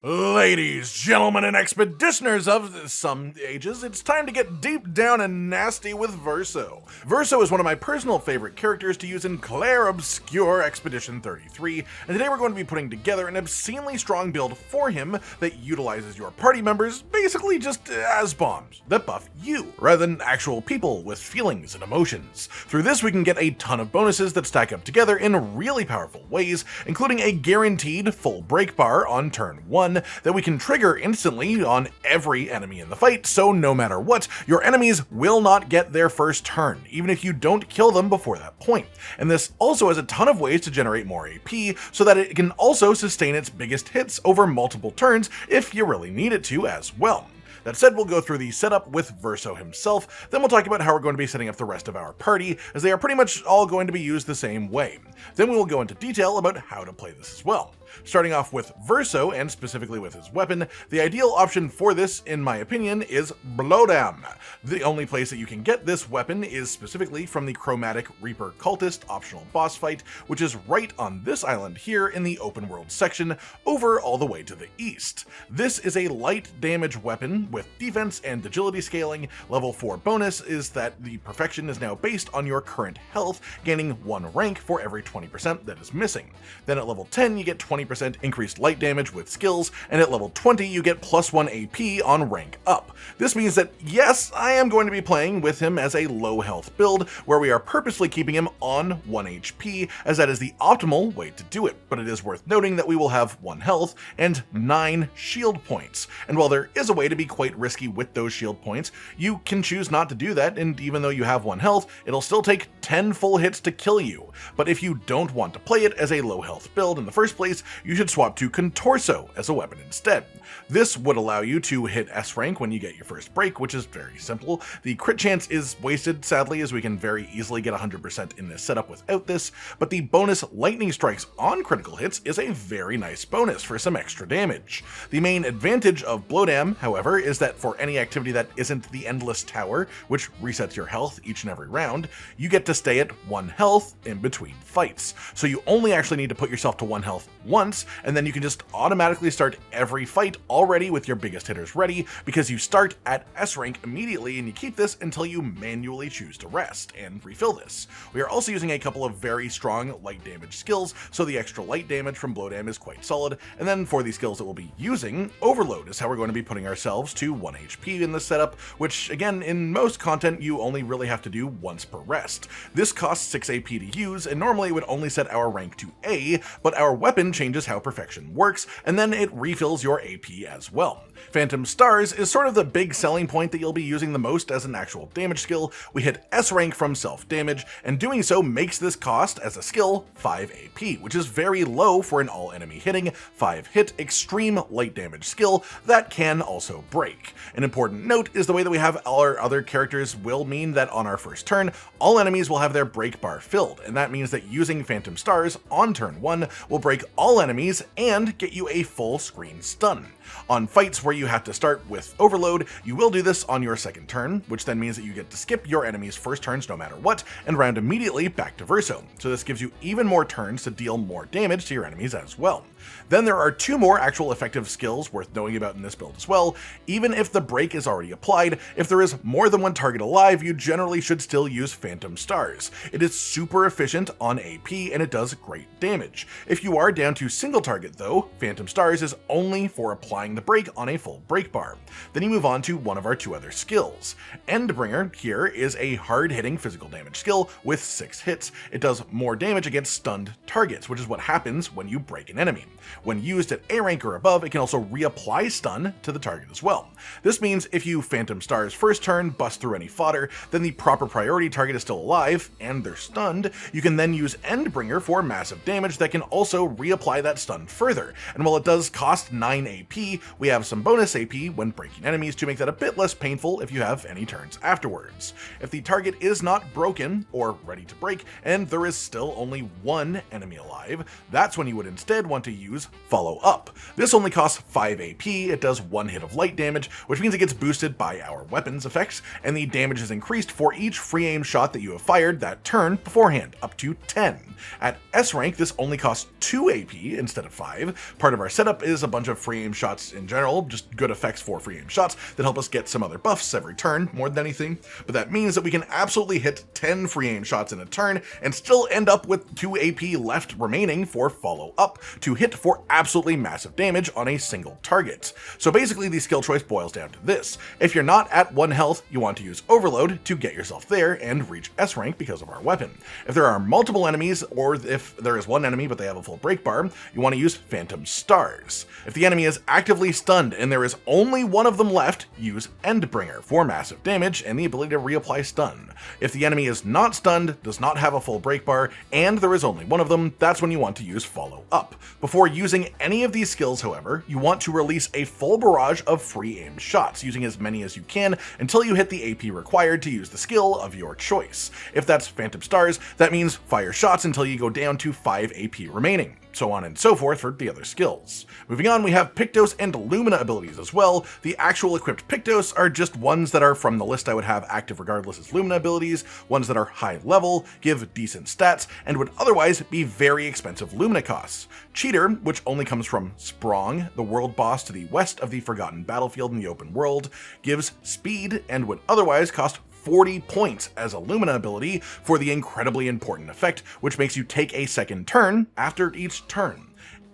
Ladies, gentlemen, and expeditioners of some ages, it's time to get deep down and nasty with Verso. Verso is one of my personal favorite characters to use in Clair Obscur Expedition 33, and today we're going to be putting together an obscenely strong build for him that utilizes your party members basically just as bombs that buff you, rather than actual people with feelings and emotions. Through this we can get a ton of bonuses that stack up together in really powerful ways, including a guaranteed full break bar on turn 1, that we can trigger instantly on every enemy in the fight, so no matter what, your enemies will not get their first turn, even if you don't kill them before that point. And this also has a ton of ways to generate more AP, so that it can also sustain its biggest hits over multiple turns if you really need it to as well. That said, we'll go through the setup with Verso himself, then we'll talk about how we're going to be setting up the rest of our party, as they are pretty much all going to be used the same way. Then we will go into detail about how to play this as well. Starting off with Verso, and specifically with his weapon, the ideal option for this, in my opinion, is Blowdown. The only place that you can get this weapon is specifically from the Chromatic Reaper Cultist optional boss fight, which is right on this island here in the open world section, over all the way to the east. This is a light damage weapon with defense and agility scaling. Level 4 bonus is that the perfection is now based on your current health, gaining 1 rank for every 20% that is missing. Then at level 10 you get 20% increased light damage with skills, and at level 20 you get +1 AP on rank up. This means that yes, I am going to be playing with him as a low health build, where we are purposely keeping him on 1 HP, as that is the optimal way to do it, but it is worth noting that we will have 1 health and 9 shield points. And while there is a way to be quite risky with those shield points, you can choose not to do that, and even though you have 1 health, it'll still take 10 full hits to kill you. But if you don't want to play it as a low health build in the first place, you should swap to Contorso as a weapon instead. This would allow you to hit S rank when you get your first break, which is very simple. The crit chance is wasted, sadly, as we can very easily get 100% in this setup without this, but the bonus lightning strikes on critical hits is a very nice bonus for some extra damage. The main advantage of Blowdown, however, is that for any activity that isn't the Endless Tower, which resets your health each and every round, you get to stay at 1 health in between fights. So you only actually need to put yourself to 1 health once, and then you can just automatically start every fight already with your biggest hitters ready, because you start at S rank immediately, and you keep this until you manually choose to rest and refill this. We are also using a couple of very strong light damage skills, so the extra light damage from Blowdown is quite solid. And then for the skills that we'll be using, Overload is how we're going to be putting ourselves to 1 HP in this setup, which again, in most content you only really have to do once per rest. This costs 6 AP to use, and normally it would only set our rank to A, but our weapon changes how perfection works, and then it refills your AP as well. Phantom Stars is sort of the big selling point that you'll be using the most as an actual damage skill. We hit S rank from self-damage, and doing so makes this cost as a skill 5 AP, which is very low for an all-enemy hitting, 5-hit extreme light damage skill that can also break. An important note is the way that we have all our other characters will mean that on our first turn, all enemies will have their break bar filled, and that means that using Phantom Stars on turn 1 will break all enemies and get you a full screen stun. On fights where you have to start with Overload, you will do this on your second turn, which then means that you get to skip your enemy's first turns no matter what, and round immediately back to Verso. So this gives you even more turns to deal more damage to your enemies as well. Then there are 2 more actual effective skills worth knowing about in this build as well. Even if the break is already applied, if there is more than 1 target alive, you generally should still use Phantom Stars. It is super efficient on AP, and it does great damage. If you are down to single target though, Phantom Stars is only for applying the break on a full break bar. Then you move on to one of our 2 other skills. Endbringer here is a hard-hitting physical damage skill with 6 hits. It does more damage against stunned targets, which is what happens when you break an enemy. When used at A rank or above, it can also reapply stun to the target as well. This means if you Phantom Stars first turn, bust through any fodder, then the proper priority target is still alive, and they're stunned, you can then use Endbringer for massive damage that can also reapply that stun further. And while it does cost 9 AP, we have some bonus AP when breaking enemies to make that a bit less painful if you have any turns afterwards. If the target is not broken or ready to break, and there is still only 1 enemy alive, that's when you would instead want to use Follow Up. This only costs 5 AP, it does 1 hit of light damage, which means it gets boosted by our weapons effects, and the damage is increased for each free aim shot that you have fired that turn beforehand, up to 10. At S rank, this only costs 2 AP AP instead of 5. Part of our setup is a bunch of free aim shots in general, just good effects for free aim shots that help us get some other buffs every turn, more than anything. But that means that we can absolutely hit 10 free aim shots in a turn and still end up with 2 AP left remaining for follow-up to hit for absolutely massive damage on a single target. So basically the skill choice boils down to this. If you're not at 1 health, you want to use Overload to get yourself there and reach S rank because of our weapon. If there are multiple enemies, or if there is one enemy but they have a full break bar, you want to use Phantom Stars. If the enemy is actively stunned and there is only one of them left, use Endbringer for massive damage and the ability to reapply stun. If the enemy is not stunned, does not have a full break bar, and there is only one of them, that's when you want to use Follow Up. Before using any of these skills, however, you want to release a full barrage of free aim shots, using as many as you can until you hit the AP required to use the skill of your choice. If that's Phantom Stars, that means fire shots until you go down to 5 AP remaining. So on and so forth for the other skills. Moving on, we have Pictos and Lumina abilities as well. The actual equipped Pictos are just ones that are from the list I would have active regardless as Lumina abilities, ones that are high level, give decent stats, and would otherwise be very expensive Lumina costs. Cheater, which only comes from Sprong, the world boss to the west of the Forgotten Battlefield in the open world, gives speed and would otherwise cost 40 points as a Lumina ability for the incredibly important effect, which makes you take a second turn after each turn.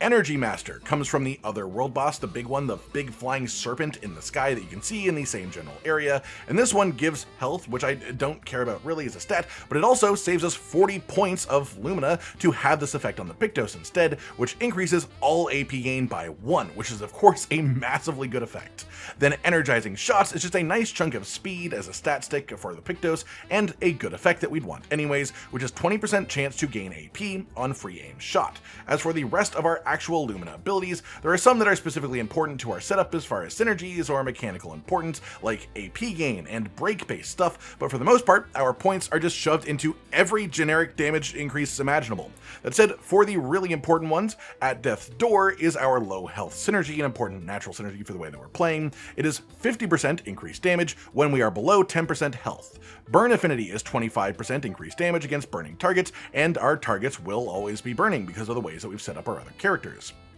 Energy Master comes from the other world boss, the big one, the big flying serpent in the sky that you can see in the same general area, and this one gives health, which I don't care about really as a stat, but it also saves us 40 points of Lumina to have this effect on the Pictos instead, which increases all AP gain by 1, which is of course a massively good effect. Then Energizing Shots is just a nice chunk of speed as a stat stick for the Pictos, and a good effect that we'd want anyways, which is 20% chance to gain AP on free aim shot. As for the rest of our actual Lumina abilities, there are some that are specifically important to our setup as far as synergies or mechanical importance, like AP gain and break-based stuff, but for the most part, our points are just shoved into every generic damage increase imaginable. That said, for the really important ones, At Death's Door is our low health synergy, an important natural synergy for the way that we're playing. It is 50% increased damage when we are below 10% health. Burn Affinity is 25% increased damage against burning targets, and our targets will always be burning because of the ways that we've set up our other characters.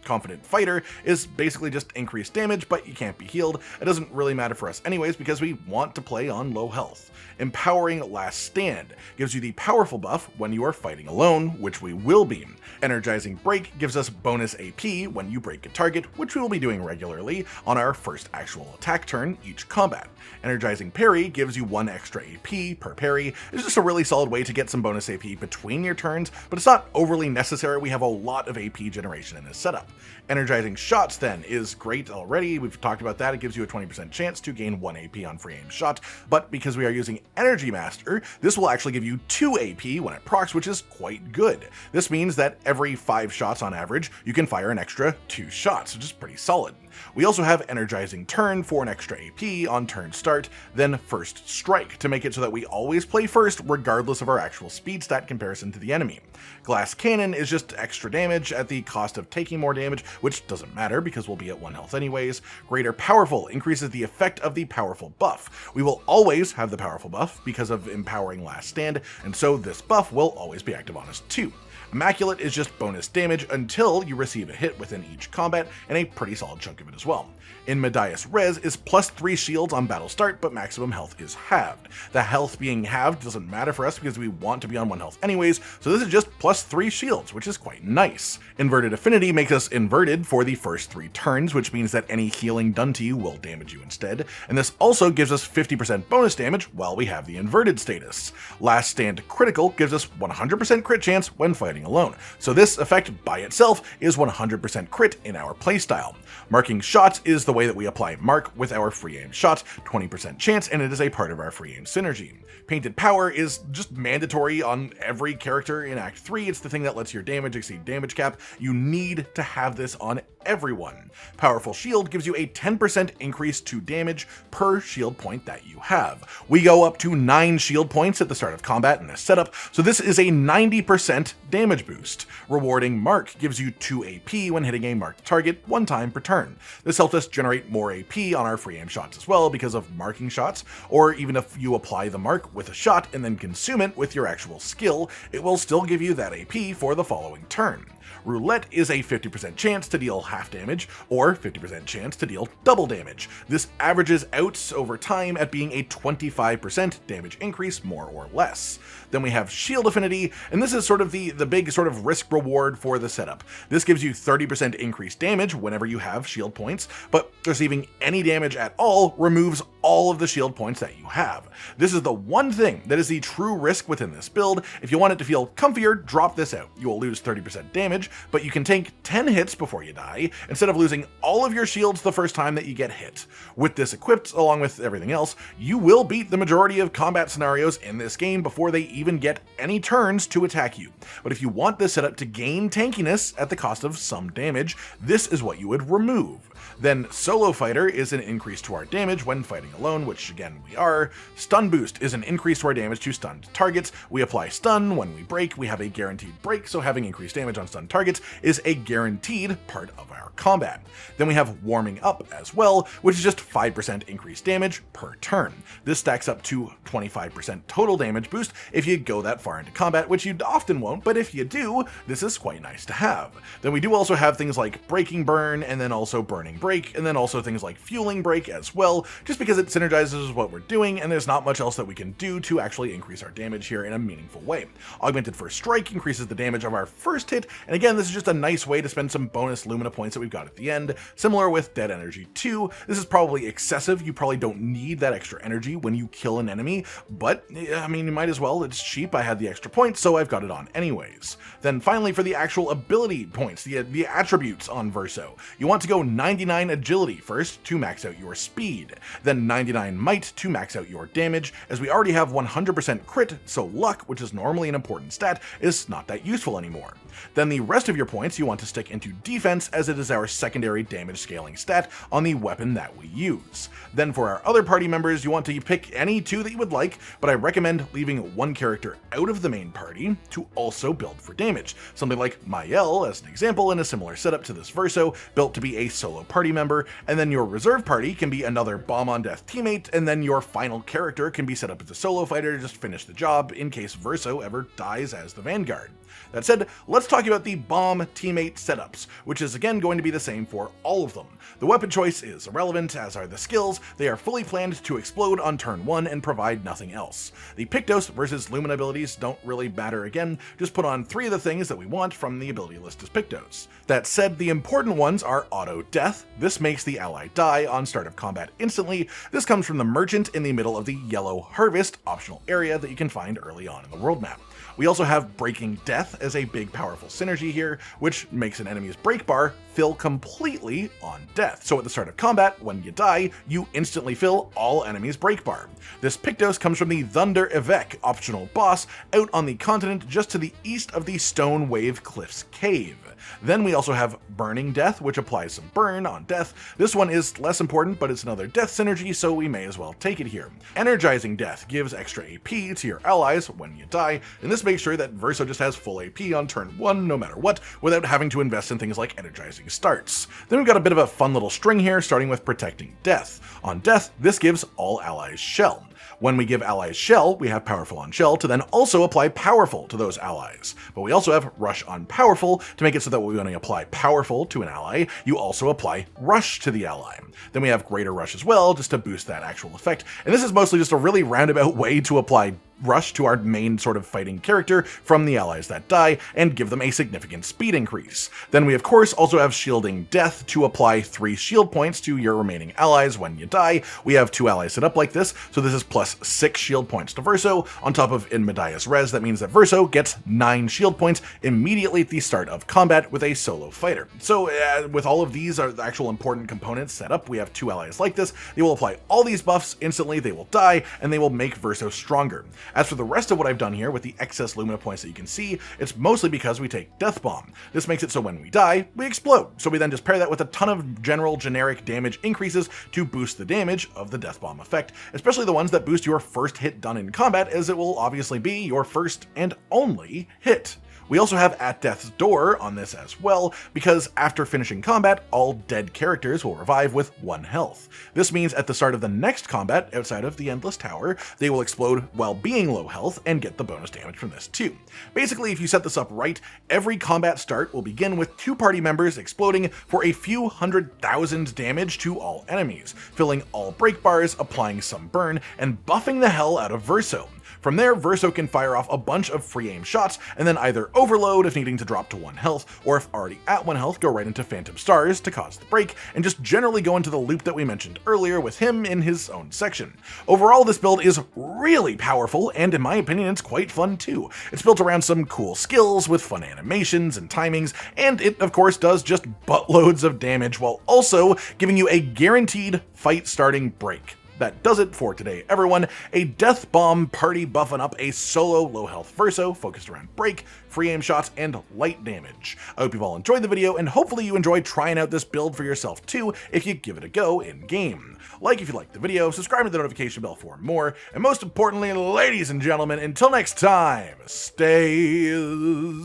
Confident Fighter is basically just increased damage, but you can't be healed. It doesn't really matter for us anyways because we want to play on low health. Empowering Last Stand gives you the powerful buff when you are fighting alone, which we will be. Energizing Break gives us bonus AP when you break a target, which we will be doing regularly on our first actual attack turn each combat. Energizing Parry gives you 1 extra AP per parry. It's just a really solid way to get some bonus AP between your turns, but it's not overly necessary. We have a lot of AP generation in this setup. Energizing Shots then is great already. We've talked about that. It gives you a 20% chance to gain 1 AP on free aim shot, but because we are using Energy Master, this will actually give you 2 AP when it procs, which is quite good. This means that every 5 shots on average, you can fire an extra 2 shots, which is pretty solid. We also have Energizing Turn for an extra AP on turn start, then First Strike to make it so that we always play first regardless of our actual speed stat comparison to the enemy. Glass Cannon is just extra damage at the cost of taking more damage, which doesn't matter because we'll be at 1 health anyways. Greater Powerful increases the effect of the powerful buff. We will always have the powerful buff because of Empowering Last Stand, and so this buff will always be active on us too. Immaculate is just bonus damage until you receive a hit within each combat, and a pretty solid chunk of it as well. In Medias Res is +3 shields on battle start, but maximum health is halved. The health being halved doesn't matter for us because we want to be on 1 health anyways, so this is just +3 shields, which is quite nice. Inverted Affinity makes us inverted for the first 3 turns, which means that any healing done to you will damage you instead, and this also gives us 50% bonus damage while we have the inverted status. Last Stand Critical gives us 100% crit chance when fighting alone, so this effect by itself is 100% crit in our playstyle. Marking Shots is the way that we apply Mark with our free aim shot, 20% chance, and it is a part of our free aim synergy. Painted Power is just mandatory on every character in Act 3. It's the thing that lets your damage exceed damage cap. You need to have this on everyone. Powerful Shield gives you a 10% increase to damage per shield point that you have. We go up to 9 shield points at the start of combat in this setup, so this is a 90% damage boost. Rewarding Mark gives you 2 AP when hitting a marked target 1 time per turn. This helps us generate more AP on our free aim shots as well because of marking shots, or even if you apply the mark with a shot and then consume it with your actual skill, it will still give you that AP for the following turn. Roulette is a 50% chance to deal half damage, or 50% chance to deal double damage. This averages out over time at being a 25% damage increase, more or less. Then we have Shield Affinity, and this is sort of the big sort of risk reward for the setup. This gives you 30% increased damage whenever you have shield points, but receiving any damage at all removes all of the shield points that you have. This is the one thing that is the true risk within this build. If you want it to feel comfier, drop this out. You will lose 30% damage, but you can take 10 hits before you die, instead of losing all of your shields the first time that you get hit. With this equipped, along with everything else, you will beat the majority of combat scenarios in this game before they even get any turns to attack you. But if you want this setup to gain tankiness at the cost of some damage, this is what you would remove. Then Solo Fighter is an increase to our damage when fighting alone, which again we are. Stun Boost is an increase to our damage to stunned targets. We apply stun when we break. We have a guaranteed break, so having increased damage on stunned targets is a guaranteed part of our combat. Then we have Warming Up as well, which is just 5% increased damage per turn. This stacks up to 25% total damage boost if you go that far into combat, which you often won't, but if you do, this is quite nice to have. Then we do also have things like Breaking Burn, and then also Burning Break, and then also things like Fueling Break as well, just because it synergizes with what we're doing, and there's not much else that we can do to actually increase our damage here in a meaningful way. Augmented First Strike increases the damage of our first hit, and again, this is just a nice way to spend some bonus Lumina points that we've got at the end. Similar with Dead Energy 2, this is probably excessive. You probably don't need that extra energy when you kill an enemy, but I mean, you might as well. It's cheap. I had the extra points, so I've got it on anyways. Then finally, for the actual ability points, the attributes on Verso, you want to go 99 Agility first to max out your speed, then 99 Might to max out your damage, as we already have 100% crit, so luck, which is normally an important stat, is not that useful anymore. Then the rest of your points you want to stick into defense, as it is our secondary damage scaling stat on the weapon that we use. Then for our other party members, you want to pick any two that you would like, but I recommend leaving one character out of the main party to also build for damage. Something like Mael, as an example, in a similar setup to this Verso, built to be a solo party member, and then your reserve party can be another bomb on death teammate, and then your final character can be set up as a solo fighter to just finish the job in case Verso ever dies as the Vanguard. That said, let's talk about the bomb teammate setups, which is again going to be the same for all of them. The weapon choice is irrelevant, as are the skills. They are fully planned to explode on turn 1 and provide nothing else. The Pictos versus Lumina abilities don't really matter again, just put on 3 of the things that we want from the ability list as Pictos. That said, the important ones are Auto Death. This makes the ally die on start of combat instantly. This comes from the Merchant in the middle of the Yellow Harvest optional area that you can find early on in the world map. We also have Breaking Death as a big powerful synergy here, which makes an enemy's break bar fill completely on death. So at the start of combat, when you die, you instantly fill all enemies' break bar. This Pictos comes from the Thunder Evek optional boss out on the continent just to the east of the Stone Wave Cliffs Cave. Then we also have Burning Death, which applies some burn on death. This one is less important, but it's another death synergy, so we may as well take it here. Energizing Death gives extra AP to your allies when you die, and this makes sure that Verso just has full AP on turn 1 no matter what, without having to invest in things like energizing starts. Then we've got a bit of a fun little string here, starting with Protecting Death. On death, this gives all allies Shell. When we give allies Shell, we have Powerful on Shell to then also apply Powerful to those allies. But we also have Rush on Powerful to make it so that when we apply Powerful to an ally, you also apply Rush to the ally. Then we have Greater Rush as well, just to boost that actual effect. And this is mostly just a really roundabout way to apply Rush to our main sort of fighting character from the allies that die and give them a significant speed increase. Then we of course also have Shielding Death to apply 3 shield points to your remaining allies when you die. We have 2 allies set up like this, so this is plus 6 shield points to Verso. On top of In Medias Res, that means that Verso gets 9 shield points immediately at the start of combat with a solo fighter. So with all of these are the actual important components set up, we have 2 allies like this. They will apply all these buffs instantly, they will die, and they will make Verso stronger. As for the rest of what I've done here with the excess Lumina points that you can see, it's mostly because we take Death Bomb. This makes it so when we die, we explode. So we then just pair that with a ton of general generic damage increases to boost the damage of the Death Bomb effect, especially the ones that boost your first hit done in combat, as it will obviously be your first and only hit. We also have At Death's Door on this as well, because after finishing combat, all dead characters will revive with 1 health. This means at the start of the next combat, outside of the Endless Tower, they will explode while being low health and get the bonus damage from this too. Basically, if you set this up right, every combat start will begin with 2 party members exploding for a few 100,000 damage to all enemies, filling all break bars, applying some burn, and buffing the hell out of Verso. From there, Verso can fire off a bunch of free aim shots, and then either overload if needing to drop to 1 health, or if already at 1 health, go right into Phantom Stars to cause the break, and just generally go into the loop that we mentioned earlier with him in his own section. Overall, this build is really powerful, and in my opinion, it's quite fun too. It's built around some cool skills with fun animations and timings, and it of course does just buttloads of damage while also giving you a guaranteed fight starting break. That does it for today, everyone. A Death Bomb party buffing up a solo low health Verso focused around break, free aim shots, and light damage. I hope you've all enjoyed the video, and hopefully you enjoyed trying out this build for yourself too if you give it a go in game. Like if you liked the video, subscribe to the notification bell for more, and most importantly, ladies and gentlemen, until next time, stay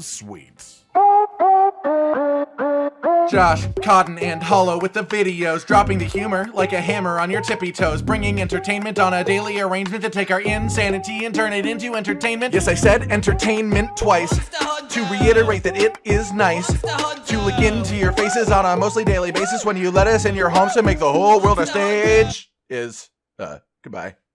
sweet. Josh, Cotton, and Hollow with the videos, dropping the humor like a hammer on your tippy toes, bringing entertainment on a daily arrangement to take our insanity and turn it into entertainment. Yes, I said entertainment twice, to reiterate that it is nice to look into your faces on a mostly daily basis when you let us in your homes to make the whole world a stage. Goodbye.